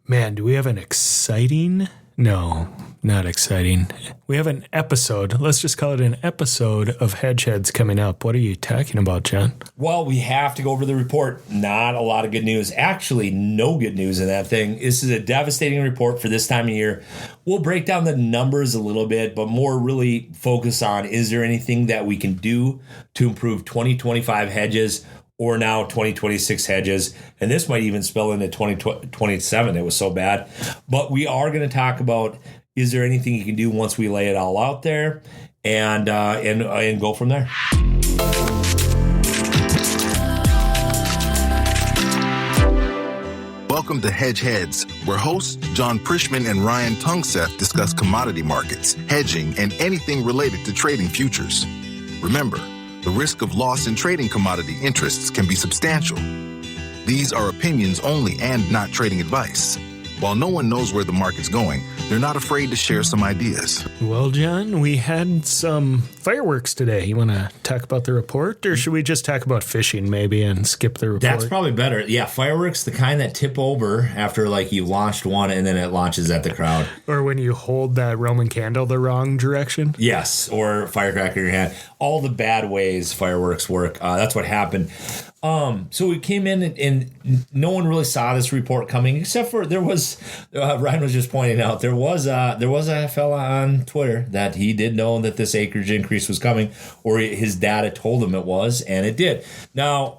Man, do we have an exciting? No, not exciting. We have an episode. Let's just call it an episode of Hedge Heads coming up. What are you talking about, John? Well, we have to go over the report. Not a lot of good news. Actually, no good news in that thing. This is a devastating report for this time of year. We'll break down the numbers a little bit, but more really focus on, is there anything that we can do to improve 2025 hedges or now 2026 hedges? And this might even spill into 2027. It was so bad. But we are going to talk about, is there anything you can do once we lay it all out there, and go from there. Welcome to Hedge Heads, where hosts John Prischmann and Ryan Tungseth discuss commodity markets, hedging, and anything related to trading futures. Remember, the risk of loss in trading commodity interests can be substantial. These are opinions only and not trading advice. While no one knows where the market's going, they're not afraid to share some ideas. Well, John, we had some fireworks today. You want to talk about the report, or should we just talk about fishing maybe and skip the report? That's probably better. Yeah, fireworks, the kind that tip over after like you launched one and then it launches at the crowd. Or when you hold that Roman candle the wrong direction. Yes, or firecracker in your hand. All the bad ways fireworks work. That's what happened. So we came in and no one really saw this report coming, except for there was, Ryan was just pointing out, there was a fella on Twitter that he did know that this acreage increase was coming, or his data told him it was, and it did. Now,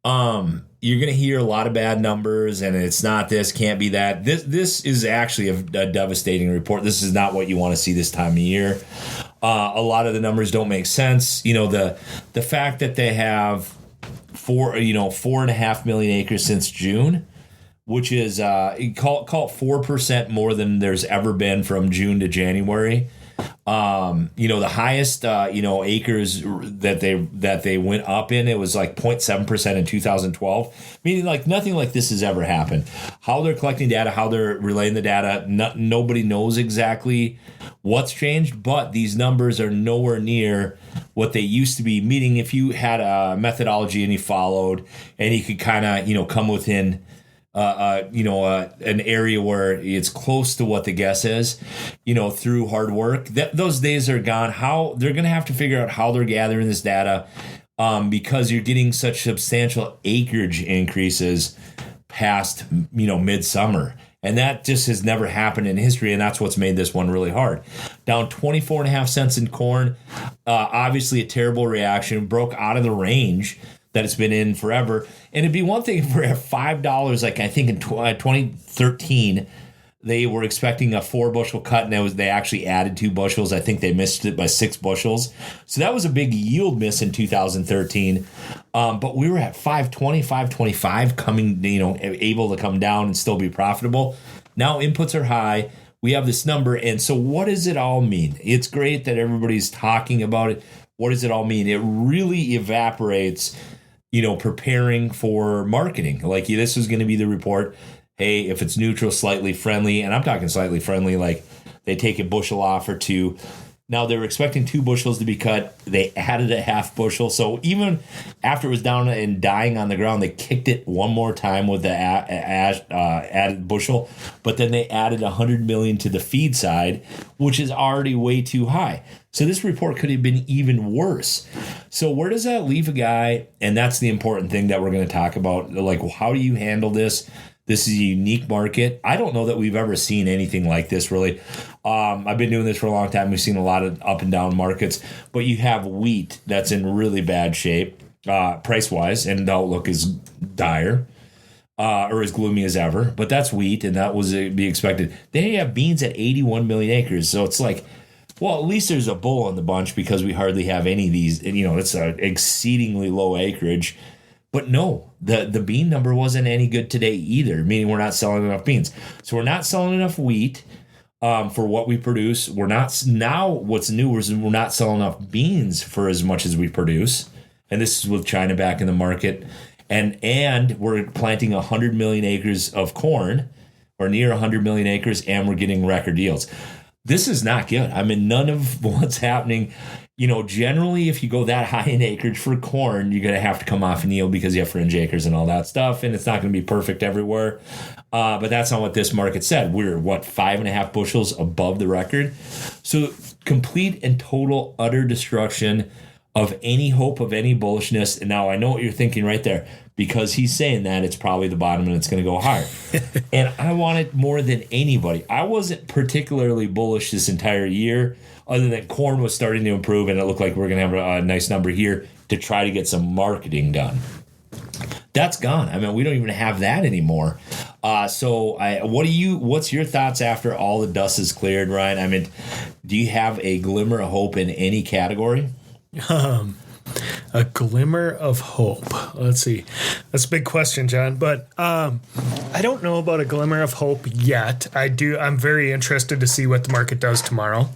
you're going to hear a lot of bad numbers, and it's not this, can't be that. This is actually a devastating report. This is not what you want to see this time of year. A lot of the numbers don't make sense. You know, the fact that they have 4.5 million acres since June, which is call it 4% more than there's ever been from June to January. The highest acres that they went up in, it was like 0.7% in 2012, meaning like nothing like this has ever happened. How they're collecting data, how they're relaying the data, nobody knows exactly what's changed, but these numbers are nowhere near what they used to be, meaning if you had a methodology and you followed and you could kind of come within an area where it's close to what the guess is, through hard work. Those days are gone. How they're going to have to figure out how they're gathering this data, because you're getting such substantial acreage increases past, midsummer. And that just has never happened in history, and that's what's made this one really hard. Down 24.5 cents in corn, obviously a terrible reaction, broke out of the range that it's been in forever. And it'd be one thing for $5, like I think in 2013, they were expecting a 4 bushel cut, and they actually added 2 bushels. I think they missed it by 6 bushels. So that was a big yield miss in 2013. But we were at 520, 525 coming, able to come down and still be profitable. Now inputs are high. We have this number. And so what does it all mean? It's great that everybody's talking about it. What does it all mean? It really evaporates, preparing for marketing. Like this is going to be the report. Hey, if it's neutral, slightly friendly, and I'm talking slightly friendly, like they take a bushel off or 2. Now they were expecting 2 bushels to be cut. They added a half bushel. So even after it was down and dying on the ground, they kicked it one more time with the added bushel. But then they added 100 million to the feed side, which is already way too high. So this report could have been even worse. So where does that leave a guy? And that's the important thing that we're going to talk about. Like, how do you handle this? This is a unique market. I don't know that we've ever seen anything like this, really. I've been doing this for a long time. We've seen a lot of up and down markets. But you have wheat that's in really bad shape, price-wise, and the outlook is dire, or as gloomy as ever. But that's wheat, and that was to be expected. Then you have beans at 81 million acres. So it's like, well, at least there's a bull in the bunch because we hardly have any of these. And, it's an exceedingly low acreage. But no, the bean number wasn't any good today either, meaning we're not selling enough beans. So we're not selling enough wheat for what we produce. We're not now. What's new is we're not selling enough beans for as much as we produce, and this is with China back in the market. And we're planting 100 million acres of corn, or near 100 million acres, and we're getting record yields. This is not good. I mean, none of what's happening generally if you go that high in acreage for corn, you're going to have to come off in yield because you have fringe acres and all that stuff, and it's not going to be perfect everywhere. But that's not what this market said. We're 5.5 bushels above the record. So complete and total utter destruction of any hope of any bullishness. And now I know what you're thinking right there. Because he's saying that, it's probably the bottom and it's going to go higher. And I want it more than anybody. I wasn't particularly bullish this entire year, other than corn was starting to improve and it looked like we're going to have a nice number here to try to get some marketing done. That's gone. I mean, we don't even have that anymore. What's your thoughts after all the dust is cleared, Ryan? I mean, do you have a glimmer of hope in any category? A glimmer of hope. Let's see. That's a big question, John. But I don't know about a glimmer of hope yet. I'm very interested to see what the market does tomorrow.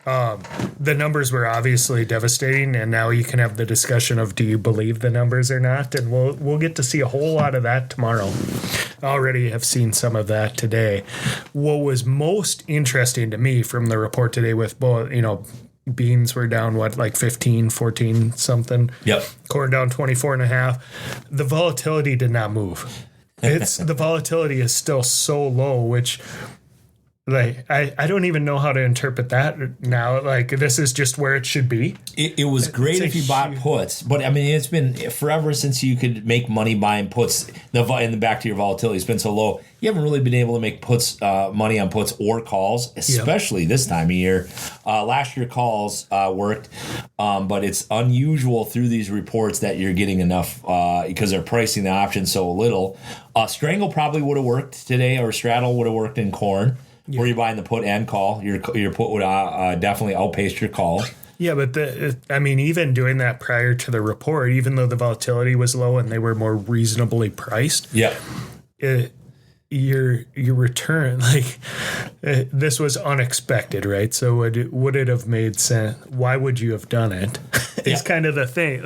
The numbers were obviously devastating, and now you can have the discussion of do you believe the numbers or not, and we'll get to see a whole lot of that tomorrow. I already have seen some of that today. What was most interesting to me from the report today with both, beans were down, 15, 14 something. Yep. Corn down 24.5. The volatility did not move. The volatility is still so low, which I don't even know how to interpret that now. This is just where it should be. It was great if you bought puts, but I mean, it's been forever since you could make money buying puts. In the back to your volatility, it's been so low. You haven't really been able to make money on puts or calls, especially this time of year. Last year calls worked, but it's unusual through these reports that you're getting enough because they're pricing the option so little. Strangle probably would have worked today, or straddle would have worked in corn. Yeah. Where you're buying the put and call, your put would definitely outpace your call. Yeah, but even doing that prior to the report, even though the volatility was low and they were more reasonably priced, your return, this was unexpected, right? So would it have made sense? Why would you have done it? It's kind of the thing.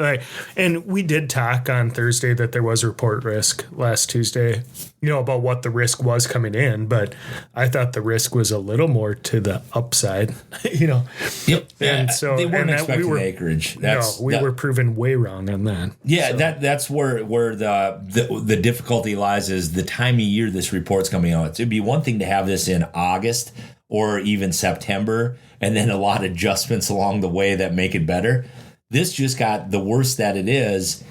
And we did talk on Thursday that there was report risk last Tuesday, about what the risk was coming in, but I thought the risk was a little more to the upside, Yep. And so they weren't expecting acreage. We were proven way wrong on that. Yeah, so. That's where the difficulty lies, is the time of year this report's coming out. It'd be one thing to have this in August or even September, and then a lot of adjustments along the way that make it better. This just got the worst that it is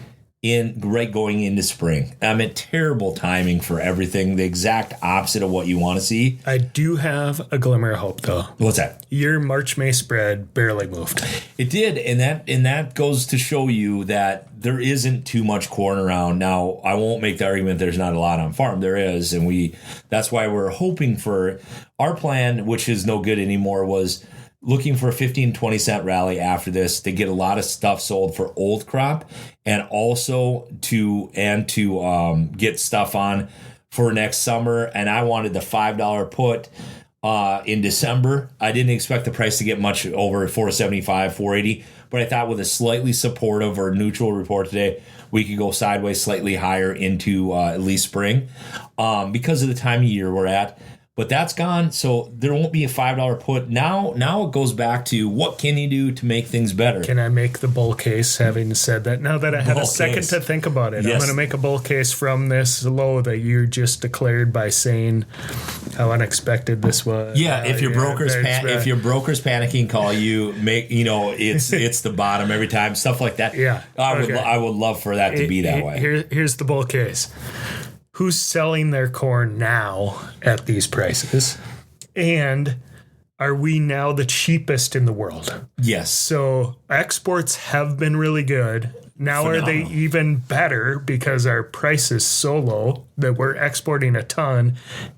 going into spring. I mean, terrible timing for everything. The exact opposite of what you want to see. I do have a glimmer of hope, though. What's that? Your March-May spread barely moved. It did, and that goes to show you that there isn't too much corn around. Now, I won't make the argument there's not a lot on farm. There is, and that's why we're hoping for our plan, which is no good anymore, was looking for a 15, 20 cent rally after this to get a lot of stuff sold for old crop, and also to get stuff on for next summer. And I wanted the $5 put in December. I didn't expect the price to get much over 475, 480, but I thought with a slightly supportive or neutral report today, we could go sideways slightly higher into at least spring because of the time of year we're at. But that's gone, so there won't be a $5 put. Now it goes back to what can you do to make things better? Can I make the bull case, having said that? Now that I had a second to think about it, yes. I'm going to make a bull case from this low that you just declared by saying how unexpected this was. Yeah, if your broker's panicking, call you, it's the bottom every time, stuff like that. Yeah, I would love for that to be that way. Here's the bull case. Who's selling their corn now at these prices? And are we now the cheapest in the world? Yes. So exports have been really good. Now Phenomenal. Are they even better because our price is so low that we're exporting a ton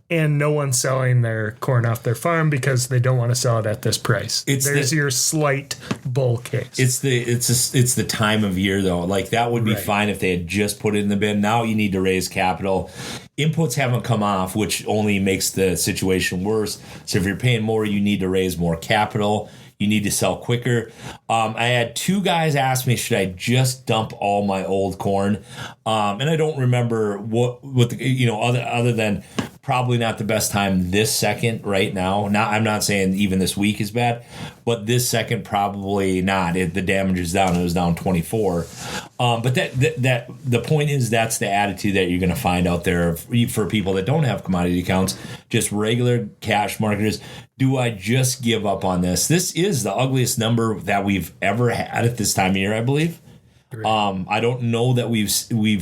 and no one's selling their corn off their farm because they don't want to sell it at this price? There's your slight bull case. It's the time of year, though. That would be fine if they had just put it in the bin. Now you need to raise capital. Inputs haven't come off, which only makes the situation worse. So if you're paying more, you need to raise more capital. You need to sell quicker. I had two guys ask me, should I just dump all my old corn? And I don't remember what other than probably not the best time this second right now. I'm not saying even this week is bad, but this second probably not. The damage is down. It was down 24. But that the point is that's the attitude that you're going to find out there for people that don't have commodity accounts, just regular cash marketers. Do I just give up on this? This is the ugliest number that we've ever had at this time of year, I believe. Right. I don't know that we've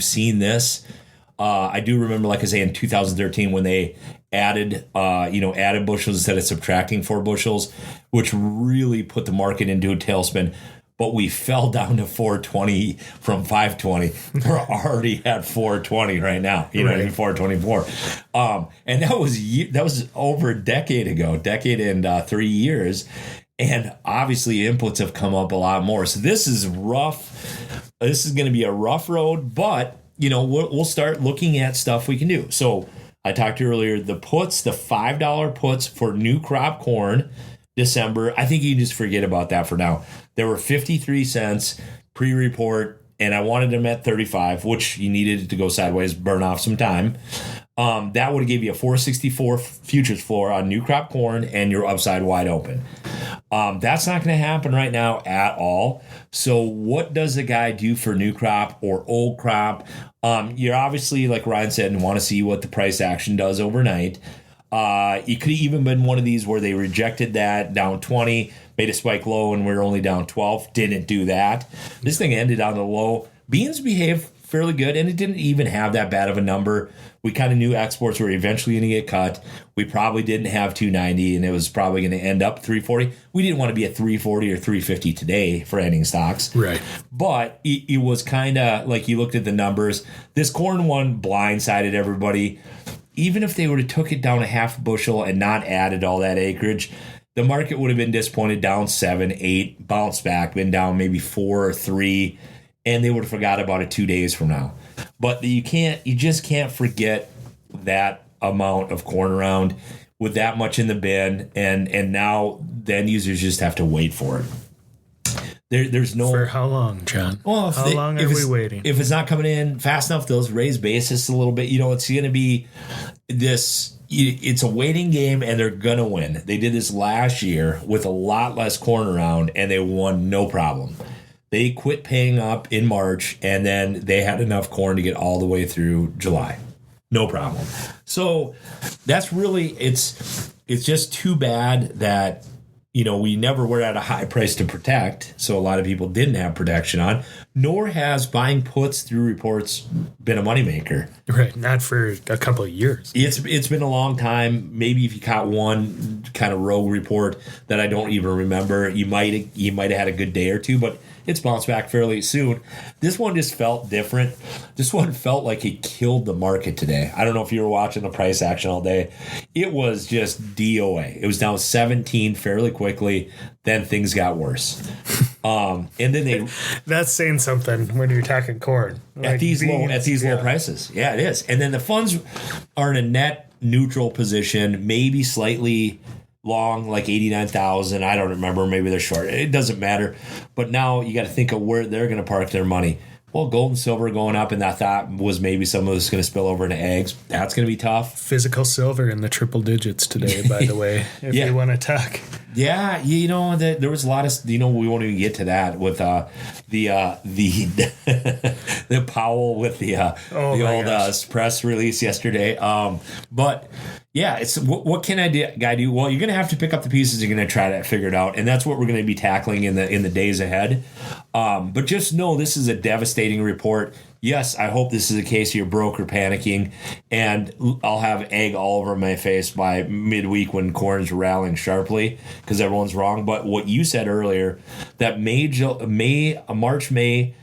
seen this. I do remember, like I say, in 2013 when they added bushels instead of subtracting 4 bushels, which really put the market into a tailspin. But we fell down to 420 from 520. We're already at 420 right now. You know, right. 424. And that was over a decade ago, and 3 years. And obviously inputs have come up a lot more. So this is rough. This is going to be a rough road, but we'll start looking at stuff we can do. So I talked to you earlier, the puts, the $5 puts for new crop corn December. I think you can just forget about that for now. There were 53 cents pre-report, and I wanted them at 35, which you needed to go sideways, burn off some time. That would have gave you a 464 futures floor on new crop corn, and you're upside wide open. That's not going to happen right now at all. So what does the guy do for new crop or old crop? You're obviously, like Ryan said, and want to see what the price action does overnight. It could have even been one of these where they rejected that down 20, made a spike low, and we're only down 12. Didn't do that. This thing ended on the low. Beans behaved fairly good, and it didn't even have that bad of a number. We kind of knew exports were eventually going to get cut. We probably didn't have 290, and it was probably going to end up 340. We didn't want to be at 340 or 350 today for ending stocks. Right. But it was kind of like you looked at the numbers. This corn one blindsided everybody. Even if they would have took it down a half bushel and not added all that acreage, the market would have been disappointed, down 7, 8, bounced back, been down maybe 4 or 3, and they would have forgot about it 2 days from now. But you just can't forget that amount of corn around with that much in the bin, and now the end users just have to wait for it. There's no... For how long, John? Well, how long are we waiting? If it's not coming in fast enough, they'll raise basis a little bit. It's going to be this... It's a waiting game, and they're going to win. They did this last year with a lot less corn around, and they won no problem. They quit paying up in March, and then they had enough corn to get all the way through July. No problem. So that's really... It's just too bad that... we never were at a high price to protect, so a lot of people didn't have protection on, nor has buying puts through reports been a moneymaker. Right, not for a couple of years. It's been a long time. Maybe if you caught one kind of rogue report that I don't even remember, you might have had a good day or two, but it's bounced back fairly soon. This one just felt different. This one felt like it killed the market today. I don't know if you were watching the price action all day. It was just DOA. It was down 17 fairly quickly. Then things got worse. And then that's saying something when you're talking corn. At these low prices. Yeah, it is. And then the funds are in a net neutral position, maybe slightly long, like 89,000. I don't remember. Maybe they're short. It doesn't matter. But now you got to think of where they're going to park their money. Well, gold and silver going up, and I thought was maybe some of this going to spill over into eggs. That's going to be tough. Physical silver in the triple digits today, by the way, if you want to talk. Yeah, there was a lot of, we won't even get to that with the Powell with the old press release yesterday. But yeah, it's what can guy do? Well, you're going to have to pick up the pieces. You're going to try to figure it out, and that's what we're going to be tackling in the days ahead. But just know this is a devastating report. Yes, I hope this is a case of your broker panicking, and I'll have egg all over my face by midweek when corn's rallying sharply because everyone's wrong. But what you said earlier, that March, May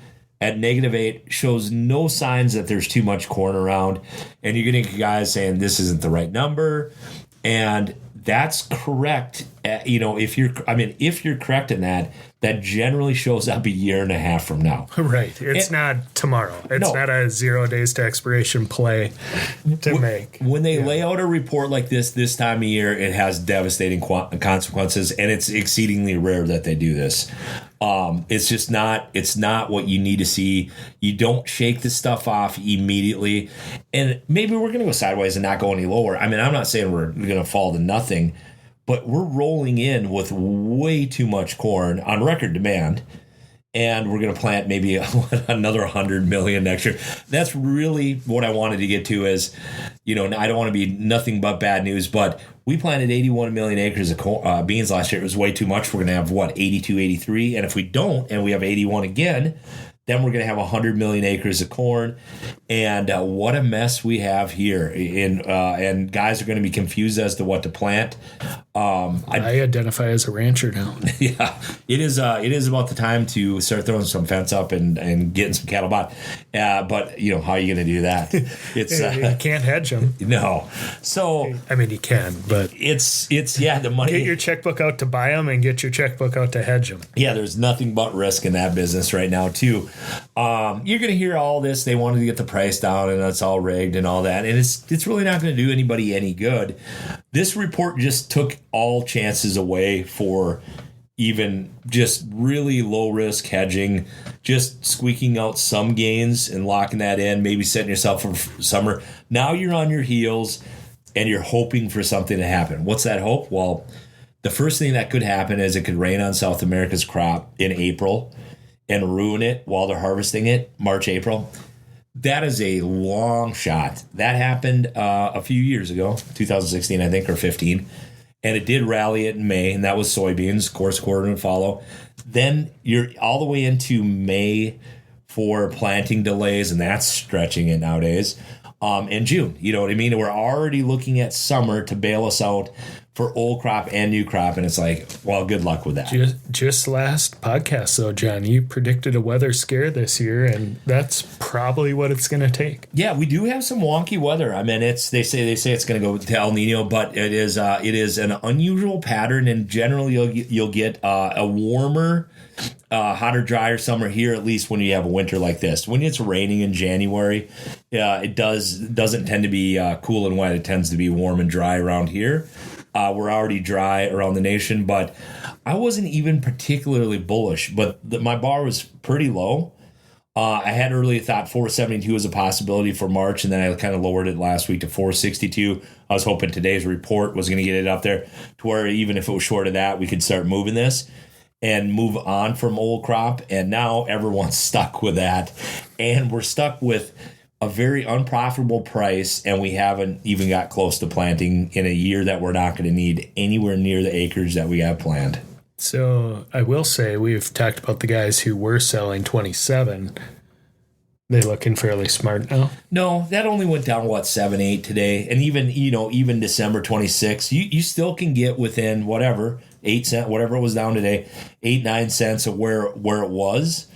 at -8 shows no signs that there's too much corn around, and you're getting guys saying this isn't the right number, and that's correct. If you're correct in that generally shows up a year and a half from now. Right. It's not tomorrow. It's not a 0 days to expiration play to make. When they lay out a report like this time of year, it has devastating consequences, and it's exceedingly rare that they do this. It's just not, it's not what you need to see. You don't shake this stuff off immediately. And maybe we're going to go sideways and not go any lower. I mean, I'm not saying we're going to fall to nothing, but we're rolling in with way too much corn on record demand. And we're going to plant maybe another 100 million next year. That's really what I wanted to get to is, I don't want to be nothing but bad news, but we planted 81 million acres of beans last year. It was way too much. We're going to have, 82, 83. And if we don't, and we have 81 again, then we're going to have 100 million acres of corn. And what a mess we have here. And guys are going to be confused as to what to plant. I identify as a rancher now. Yeah, it is about the time to start throwing some fence up and getting some cattle bought. But how are you going to do that? It's you can't hedge them. No. So I mean, you can, but it's the money. Get your checkbook out to buy them and get your checkbook out to hedge them. Yeah, there's nothing but risk in that business right now too. You're going to hear all this. They wanted to get the price down, and that's all rigged and all that, and it's really not going to do anybody any good. This report just took all chances away for even just really low risk hedging, just squeaking out some gains and locking that in, maybe setting yourself for summer. Now you're on your heels and you're hoping for something to happen. What's that hope? Well, the first thing that could happen is it could rain on South America's crop in April and ruin it while they're harvesting it, March, April. That is a long shot. That happened a few years ago, 2016, I think, or 15. And it did rally it in May, and that was soybeans. Of course, corn would follow. Then you're all the way into May for planting delays, and that's stretching it nowadays. And June, you know what I mean? We're already looking at summer to bail us out for old crop and new crop, and it's like, well, good luck with that. Just last podcast, though, John, you predicted a weather scare this year, and that's probably what it's going to take. Yeah, we do have some wonky weather. I mean, they say it's going to go to El Nino, but it is an unusual pattern, and generally you'll get a warmer, hotter, drier summer here, at least when you have a winter like this. When it's raining in January, it doesn't tend to be cool and wet. It tends to be warm and dry around here. We're already dry around the nation, but I wasn't even particularly bullish, but my bar was pretty low. I had earlier thought 472 was a possibility for March, and then I kind of lowered it last week to 462. I was hoping today's report was going to get it up there to where even if it was short of that, we could start moving this and move on from old crop. And now everyone's stuck with that. And we're stuck with a very unprofitable price, and we haven't even got close to planting in a year that we're not going to need anywhere near the acreage that we have planned. So I will say we've talked about the guys who were selling 27. They looking fairly smart now? No, that only went down, 7, 8 today. And even December 26th, you still can get within whatever, 8 cents, whatever it was down today, 8, 9 cents of where it was.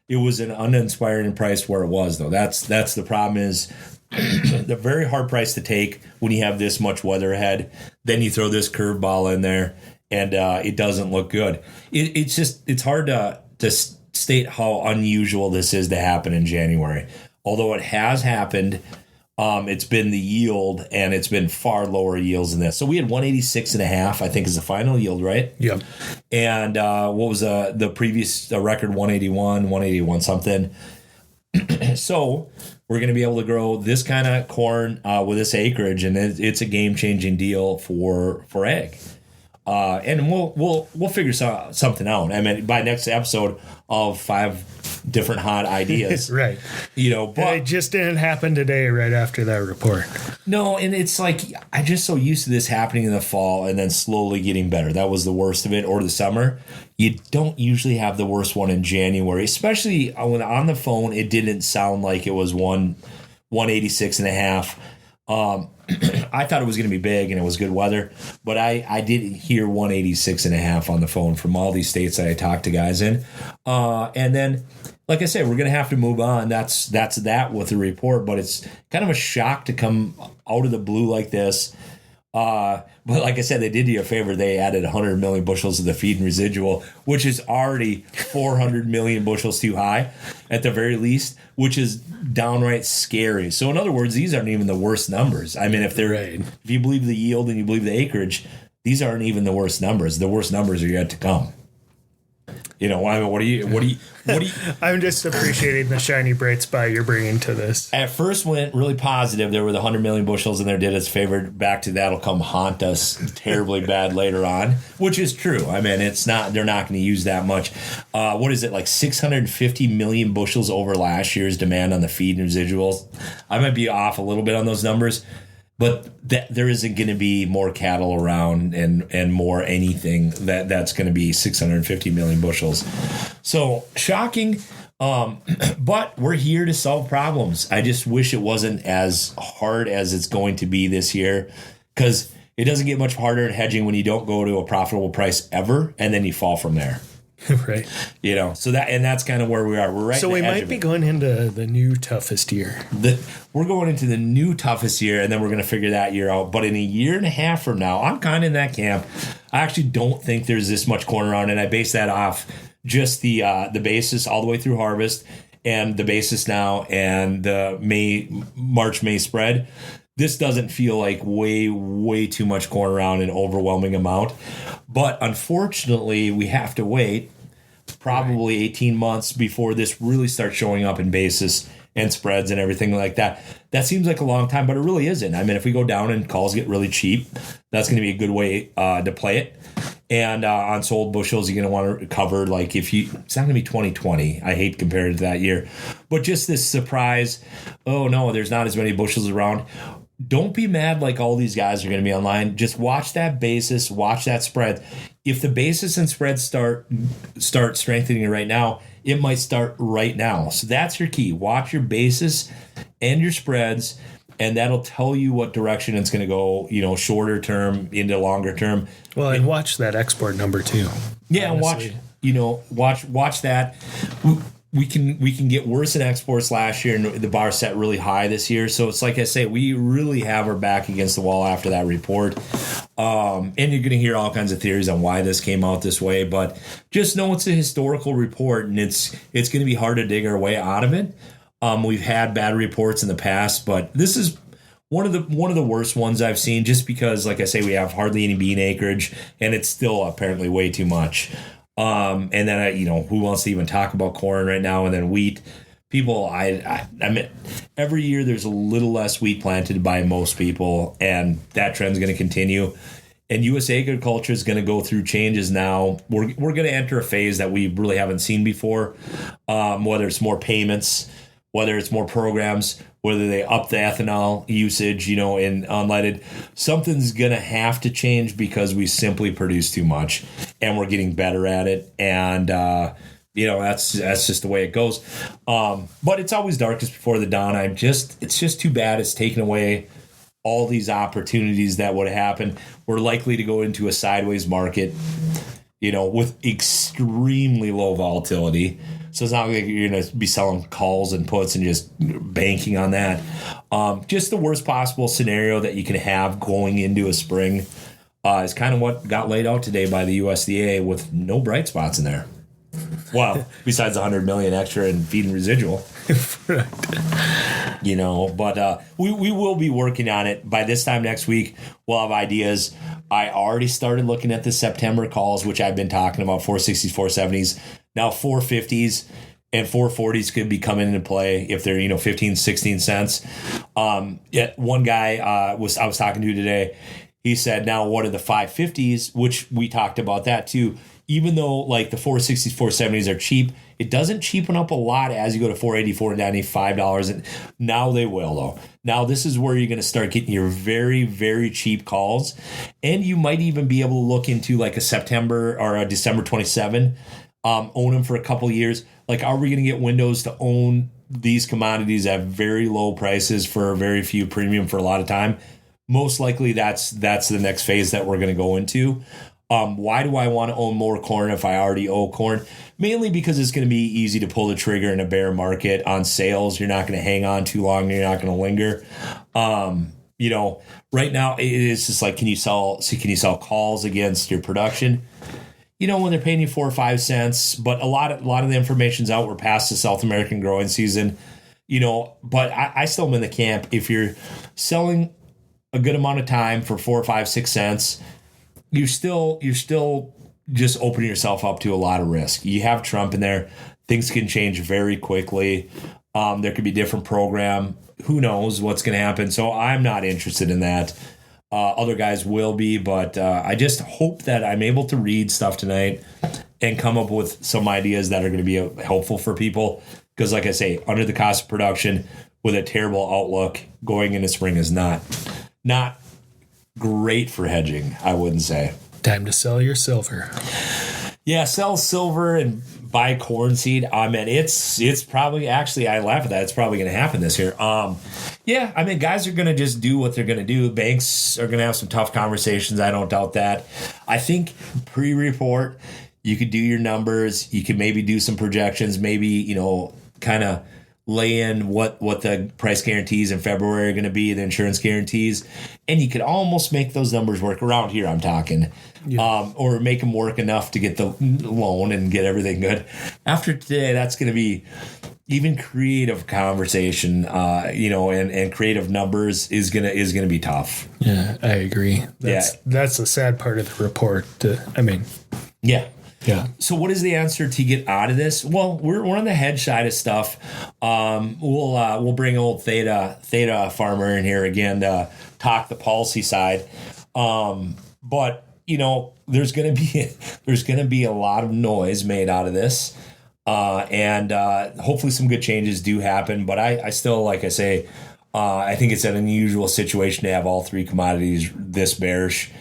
It was an uninspiring price where it was, though. That's the problem is the very hard price to take when you have this much weather ahead. Then you throw this curveball in there, and it doesn't look good. It's hard to state how unusual this is to happen in January. Although it has happened, it's been the yield, and it's been far lower yields than this. So we had 186.5, I think, is the final yield, right? Yeah. And what was the previous record? 181 something. So we're going to be able to grow this kind of corn with this acreage, and it's a game-changing deal for ag. And we'll figure something out. I mean, by next episode of 5 different hot ideas, right? But it just didn't happen today, right after that report. No, and it's like I'm just so used to this happening in the fall and then slowly getting better. That was the worst of it, or the summer. You don't usually have the worst one in January, especially when on the phone it didn't sound like it was 186.5. I thought it was going to be big and it was good weather, but I didn't hear 186.5 on the phone from all these states that I talked to guys in. And then, like I said, we're going to have to move on. That's that with the report, but it's kind of a shock to come out of the blue like this. But like I said, they did you a favor. They added 100 million bushels of the feed and residual, which is already 400 million bushels too high at the very least, which is downright scary. So in other words, these aren't even the worst numbers. I mean, if you believe the yield and you believe the acreage, these aren't even the worst numbers. The worst numbers are yet to come. You know, I mean, what do you? I'm just appreciating the shiny bright spot you're bringing to this. At first went really positive. There were the 100 million bushels in there, did its favor. Back to that'll come haunt us terribly bad later on, which is true. I mean, it's not, they're not going to use that much. What is it, like 650 million bushels over last year's demand on the feed and residuals? I might be off a little bit on those numbers, but there isn't going to be more cattle around and more anything that's going to be 650 million bushels. So shocking, but we're here to solve problems. I just wish it wasn't as hard as it's going to be this year, because it doesn't get much harder in hedging when you don't go to a profitable price ever, and then you fall from there. Right. You know, so that's kind of where we are. We're right. So we might be going into the new toughest year. We're going into the new toughest year, and then we're going to figure that year out. But in a year and a half from now, I'm kind of in that camp. I actually don't think there's this much corn around, and I base that off just the basis all the way through harvest, and the basis now, and the March-May spread. This doesn't feel like way too much corn around, an overwhelming amount. But unfortunately, we have to wait probably 18 months before this really starts showing up in basis and spreads and everything like that. That seems like a long time, but it really isn't. I mean, if we go down and calls get really cheap, that's going to be a good way to play it. And on sold bushels, you're going to want to cover, like, it's not going to be 2020. I hate comparing it to that year. But just this surprise, oh no, there's not as many bushels around. Don't be mad like all these guys are going to be online. Just watch that basis, watch that spread. If the basis and spread start strengthening right now, it might start right now. So that's your key. Watch your basis and your spreads, and that'll tell you what direction it's going to go, you know, shorter term into longer term. Well, and watch that export number too. Yeah, honestly. watch that. We can get worse in exports last year, and the bar set really high this year. So it's like I say, we really have our back against the wall after that report. And you're going to hear all kinds of theories on why this came out this way, but just know it's a historical report, and it's going to be hard to dig our way out of it. We've had bad reports in the past, but this is one of the worst ones I've seen, just because, like I say, we have hardly any bean acreage, and it's still apparently way too much. And then, who wants to even talk about corn right now? And then wheat. People, I mean, every year there's a little less wheat planted by most people, and that trend's going to continue. And U.S. agriculture is going to go through changes now. We're going to enter a phase that we really haven't seen before, whether it's more payments, whether it's more programs, whether they up the ethanol usage, in unleaded. Something's going to have to change because we simply produce too much, and we're getting better at it. And, that's just the way it goes. But it's always darkest before the dawn. It's just too bad it's taken away all these opportunities that would happen. We're likely to go into a sideways market, with extremely low volatility. So it's not like you're going to be selling calls and puts and just banking on that. Just the worst possible scenario that you can have going into a spring is kind of what got laid out today by the USDA, with no bright spots in there. Well, besides 100 million extra in feed and residual. Right. But we will be working on it. By this time next week, we'll have ideas. I already started looking at the September calls, which I've been talking about, 460s, 470s. Now 450s and 440s could be coming into play if they're, 15, 16 cents. One guy I was talking to today, he said, now what are the 550s, which we talked about that too. Even though like the 460s, 470s are cheap, it doesn't cheapen up a lot as you go to 480, 490, $5. And now they will, though. Now this is where you're going to start getting your very, very cheap calls. And you might even be able to look into like a September or a December 27, own them for a couple of years. Like, are we going to get windows to own these commodities at very low prices for a very few premium for a lot of time? Most likely that's the next phase that we're going to go into. Why do I want to own more corn if I already own corn? Mainly because it's going to be easy to pull the trigger in a bear market on sales. You're not going to hang on too long. You're not going to linger. Right now it is just like, can you sell calls against your production? When they're paying you 4 or 5 cents, but a lot of the information's out. We're past the South American growing season, but I still am in the camp. If you're selling a good amount of time for 4 or 5, 6 cents, you're still just opening yourself up to a lot of risk. You have Trump in there. Things can change very quickly. There could be a different program. Who knows what's going to happen? So I'm not interested in that. Other guys will be, but I just hope that I'm able to read stuff tonight and come up with some ideas that are going to be helpful for people. Because like I say, under the cost of production with a terrible outlook going into spring is not great for hedging, I wouldn't say. Time to sell your silver. Yeah, sell silver and buy corn seed. I mean, it's probably, actually, I laugh at that. It's probably going to happen this year. Yeah, I mean, guys are going to just do what they're going to do. Banks are going to have some tough conversations. I don't doubt that. I think pre-report, you could do your numbers. You could maybe do some projections, maybe, kind of lay in what the price guarantees in February are going to be, the insurance guarantees, and you could almost make those numbers work around here. I'm talking, or make them work enough to get the loan and get everything good. After today, that's going to be even creative conversation, and creative numbers is gonna be tough. Yeah, I agree. That's the sad part of the report. Yeah. Yeah. So what is the answer to get out of this? Well, we're on the hedge side of stuff. We'll bring old Theta farmer in here again to talk the policy side. But there's gonna be a lot of noise made out of this, and hopefully some good changes do happen. But I still, like I say, I think it's an unusual situation to have all three commodities this bearish.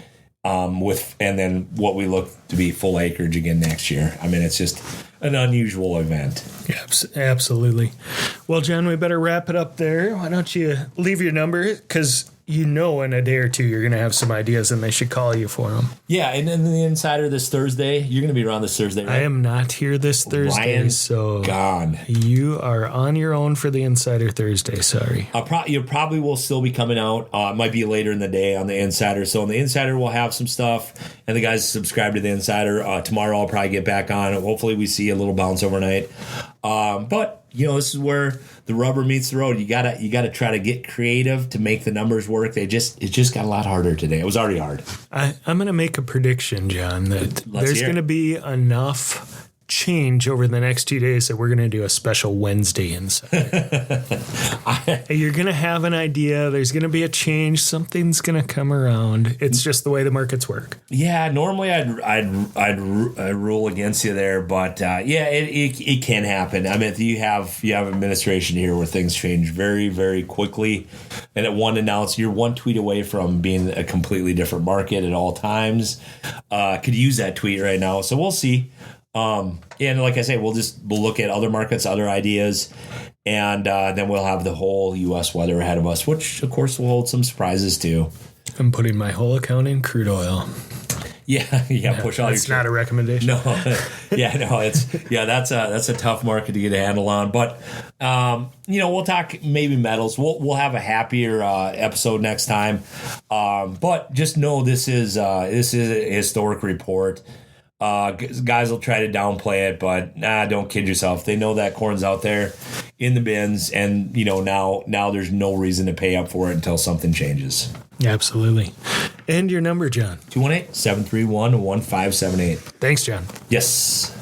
And then what we look to be full acreage again next year. I mean, it's just an unusual event. Absolutely. Well, John, we better wrap it up there. Why don't you leave your number? Because in a day or two you're going to have some ideas and they should call you for them. Yeah, and then the Insider this Thursday. You're going to be around this Thursday, right? I am not here this Thursday, Ryan's so gone. You are on your own for the Insider Thursday, sorry. You probably will still be coming out. It might be later in the day on the Insider. So on the Insider, we'll have some stuff. And the guys subscribe to the Insider. Tomorrow I'll probably get back on. Hopefully we see a little bounce overnight. But this is where the rubber meets the road. You gotta try to get creative to make the numbers work. It just got a lot harder today. It was already hard. I'm gonna make a prediction, John, that there's gonna be enough change over the next 2 days that we're going to do a special Wednesday Insider. You're going to have an idea. There's going to be a change. Something's going to come around. It's just the way the markets work. Yeah, normally I'd rule against you there, but it can happen. I mean, you have administration here where things change very, very quickly, and you're one tweet away from being a completely different market at all times. Could use that tweet right now, so we'll see. And like I say, we'll look at other markets, other ideas, and then we'll have the whole U.S. weather ahead of us, which of course will hold some surprises too. I'm putting my whole account in crude oil. Yeah. Push all. It's not a recommendation. No, that's a tough market to get a handle on. But we'll talk maybe metals. We'll have a happier episode next time. But just know this is a historic report. Guys will try to downplay it, but don't kid yourself. They know that corn's out there in the bins, and now there's no reason to pay up for it until something changes. Absolutely. And your number, John? 218-731-1578. Thanks, John. Yes.